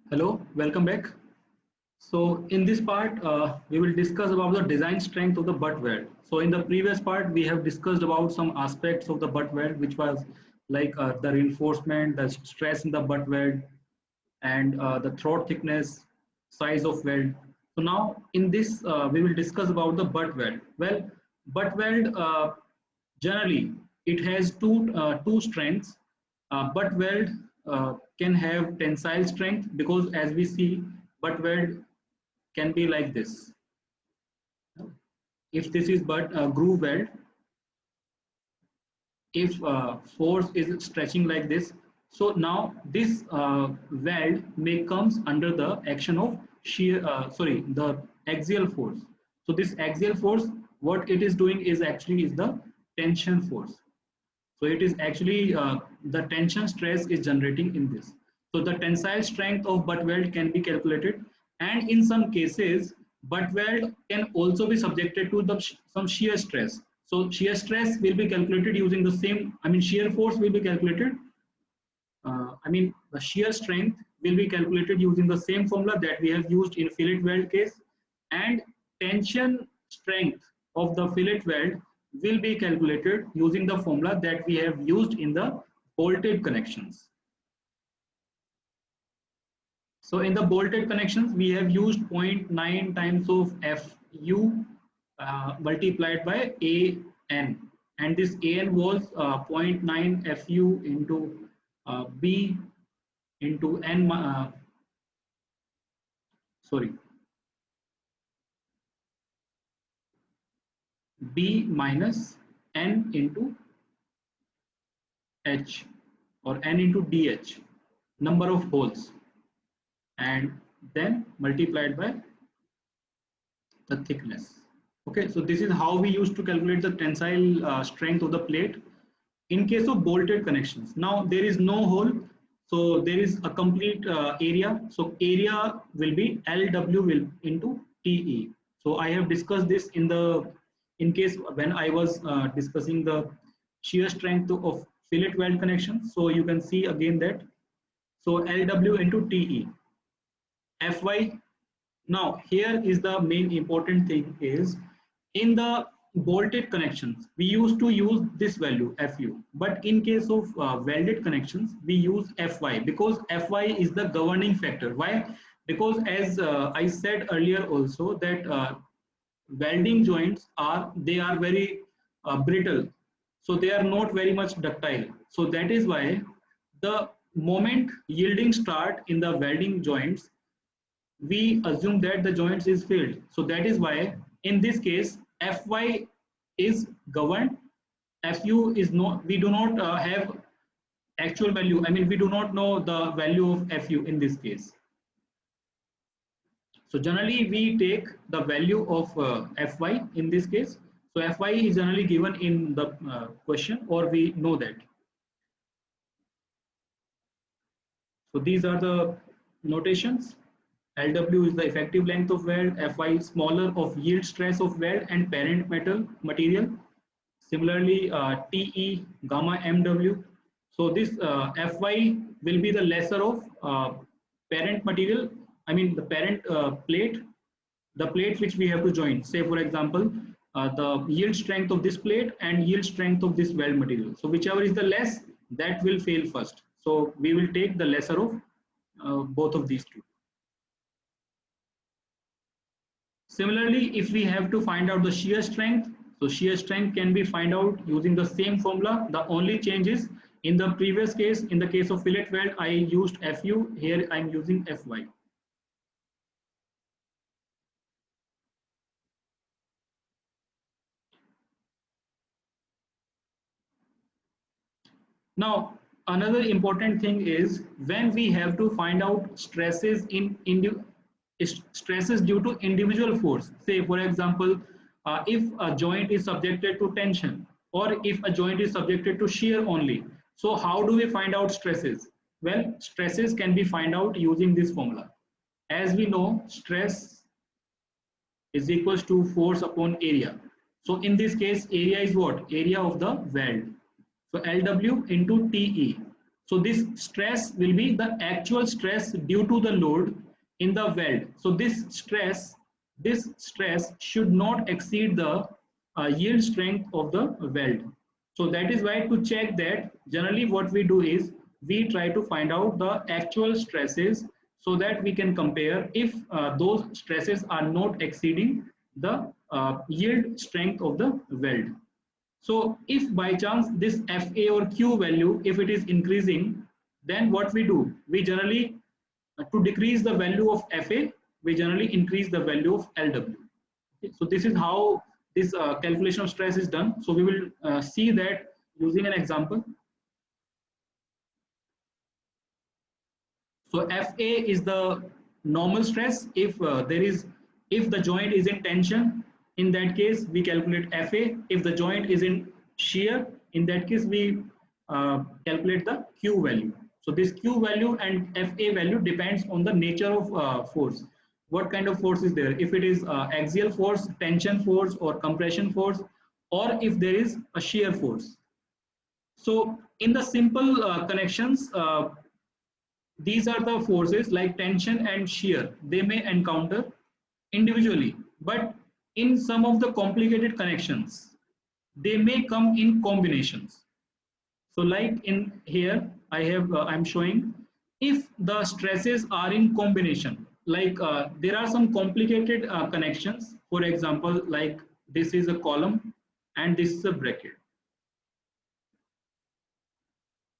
Hello, welcome back. So in this part, we will discuss about the design strength of the butt weld. So in the previous part, we have discussed about some aspects of the butt weld, which was like the reinforcement, the stress in the butt weld, and the throat thickness, size of weld. So now in this, we will discuss about the butt weld. Well, butt weld generally it has two strengths. Butt weld can have tensile strength because as we see, butt weld can be like this. If this is but groove weld, if force is stretching like this, so now this weld may comes under the action of shear the axial force. So this axial force, what it is doing is actually is the tension force. So it is actually the tension stress is generating in this. So the tensile strength of butt weld can be calculated, and in some cases, butt weld can also be subjected to some shear stress. So shear stress will be calculated using the same. I mean, shear force will be calculated. The shear strength will be calculated using the same formula that we have used in fillet weld case, and tension strength of the fillet weld will be calculated using the formula that we have used in the bolted connections. So in the bolted connections, we have used zero point 0.9 times of Fu multiplied by An, and this An was 0.9 Fu into B into N, sorry, B minus N into H, or N into DH, number of holes, and then multiplied by the thickness. Okay, so this is how we used to calculate the tensile strength of the plate in case of bolted connections. Now there is no hole, so there is a complete area. So area will be LW will into TE. So I have discussed this in case when I was discussing the shear strength of fillet weld connection. So you can see again that, so LW into TE. Fy. Now here is the main important thing is, in the bolted connections we used to use this value Fu, but in case of welded connections we use Fy, because Fy is the governing factor. Why? Because as I said earlier also that welding joints are very brittle, so they are not very much ductile. So that is why the moment yielding start in the welding joints, we assume that the joints is filled. So that is why in this case Fy is governed. Fu is not, we do not have actual value. I mean, we do not know the value of Fu in this case. So generally we take the value of Fy in this case. So Fy is generally given in the question, or we know that. So these are the notations. LW is the effective length of weld, Fy smaller of yield stress of weld and parent metal material. Similarly, TE gamma MW. So this Fy will be the lesser of parent material. I mean the parent plate, the plate which we have to join. Say for example, the yield strength of this plate and yield strength of this weld material. So whichever is the less, that will fail first. So we will take the lesser of both of these two. Similarly, if we have to find out the shear strength, so shear strength can be find out using the same formula. The only change is, in the previous case, in the case of fillet weld, I used Fu. Here I am using Fy. Now, another important thing is when we have to find out stresses stresses due to individual force. Say for example, if a joint is subjected to tension, or if a joint is subjected to shear only. So how do we find out stresses? Well, stresses can be find out using this formula. As we know, stress is equals to force upon area. So in this case, area is what? Area of the weld. So LW into TE. So this stress will be the actual stress due to the load in the weld. So this stress should not exceed the yield strength of the weld. So that is why, to check that, generally what we do is we try to find out the actual stresses so that we can compare if those stresses are not exceeding the yield strength of the weld. So if by chance this FA or Q value, if it is increasing, then what we do? We generally, to decrease the value of FA, we generally increase the value of LW. Okay, so this is how this calculation of stress is done. So we will see that using an example. So FA is the normal stress. If the joint is in tension, in that case we calculate FA. If the joint is in shear, in that case we calculate the Q value. So this Q value and FA value depends on the nature of force. What kind of force is there? If it is axial force, tension force, or compression force, or if there is a shear force. So in the simple connections, these are the forces like tension and shear. They may encounter individually, but in some of the complicated connections, they may come in combinations. So like in here, I'm showing if the stresses are in combination, like there are some complicated connections. For example, like this is a column and this is a bracket.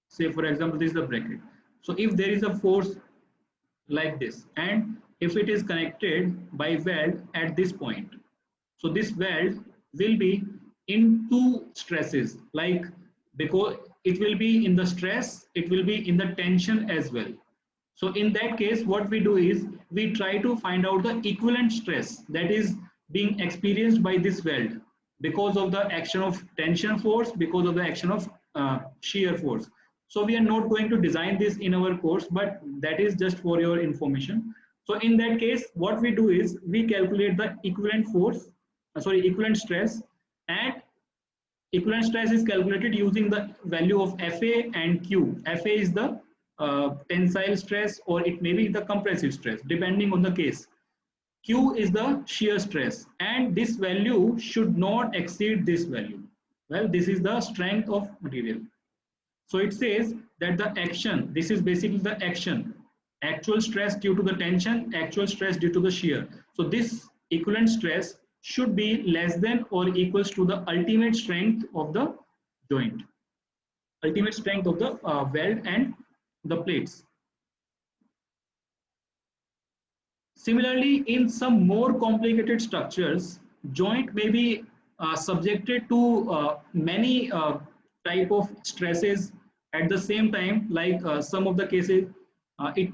Say for example, this is the bracket. So if there is a force like this, and if it is connected by weld at this point, so this weld will be in two stresses, like, because it will be in the stress, it will be in the tension as well. So in that case, what we do is we try to find out the equivalent stress that is being experienced by this weld because of the action of tension force, because of the action of shear force. So we are not going to design this in our course, but that is just for your information. So in that case, what we do is we calculate the equivalent force, equivalent stress, and equivalent stress is calculated using the value of FA and Q. FA is the tensile stress, or it may be the compressive stress, depending on the case. Q is the shear stress, and this value should not exceed this value. Well, this is the strength of material. So it says that the action, this is basically the action, actual stress due to the tension, actual stress due to the shear. So this equivalent stress should be less than or equals to the ultimate strength of the joint, ultimate strength of the weld and the plates. Similarly, in some more complicated structures, joint may be subjected to many type of stresses at the same time, like some of the cases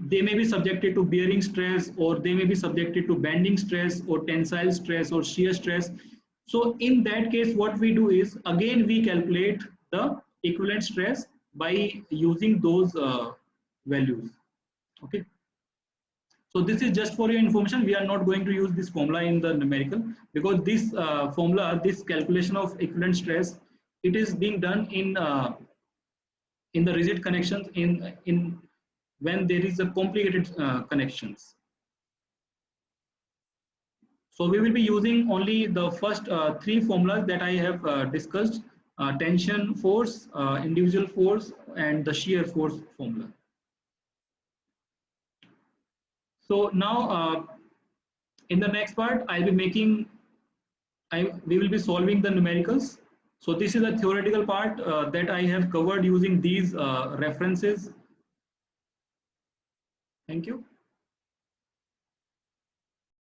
they may be subjected to bearing stress, or they may be subjected to bending stress, or tensile stress, or shear stress. So in that case, what we do is again we calculate the equivalent stress by using those values. Okay. So this is just for your information. We are not going to use this formula in the numerical, because this formula, this calculation of equivalent stress, it is being done in the rigid connections, in when there is a complicated connections. So we will be using only the first three formulas that I have discussed: tension force, individual force, and the shear force formula. So now in the next part, we will be solving the numericals. So this is a theoretical part that I have covered using these references. Thank you.